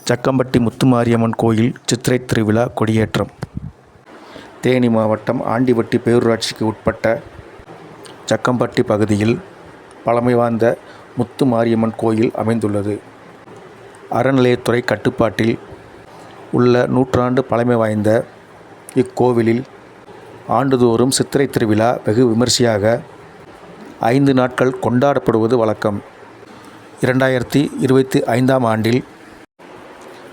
சக்கம்பட்டி முத்துமாரியம்மன் கோயில் சித்திரை திருவிழா கொடியேற்றம். தேனி மாவட்டம் ஆண்டிபட்டி பேரூராட்சிக்கு உட்பட்ட சக்கம்பட்டி பகுதியில் பழமை வாய்ந்த முத்துமாரியம்மன் கோயில் அமைந்துள்ளது. அறநிலையத்துறை கட்டுப்பாட்டில் உள்ள நூற்றாண்டு பழமை வாய்ந்த இக்கோவிலில் ஆண்டுதோறும் சித்திரை திருவிழா வெகு விமரிசையாக 5 நாட்கள் கொண்டாடப்படுவது வழக்கம். 2025ஆம் ஆண்டில்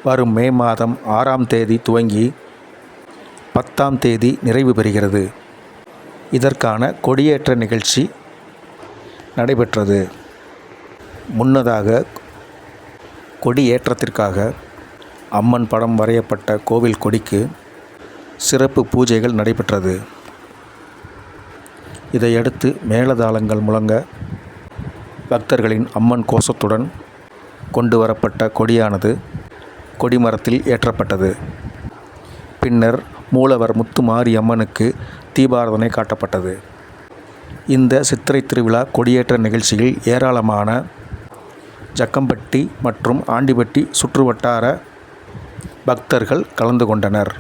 வரும் மே மாதம் 6ஆம் தேதி துவங்கி 10ஆம் தேதி நிறைவு பெறுகிறது. இதற்கான கொடியேற்ற நிகழ்ச்சி நடைபெற்றது. முன்னதாக கொடியேற்றத்திற்காக அம்மன் படம் வரையப்பட்ட கோவில் கொடிக்கு சிறப்பு பூஜைகள் நடைபெற்றது. இதையடுத்து மேளதாளங்கள் முழங்க பக்தர்களின் அம்மன் கோஷத்துடன் கொண்டு வரப்பட்ட கொடியானது கொடிமரத்தில் ஏற்றப்பட்டது. பின்னர் மூலவர் முத்துமாரியம்மனுக்கு தீபாராதனை காட்டப்பட்டது. இந்த சித்திரை திருவிழா கொடியேற்ற நிகழ்ச்சியில் ஏராளமான சக்கம்பட்டி மற்றும் ஆண்டிபட்டி சுற்றுவட்டார பக்தர்கள் கலந்து கொண்டனர்.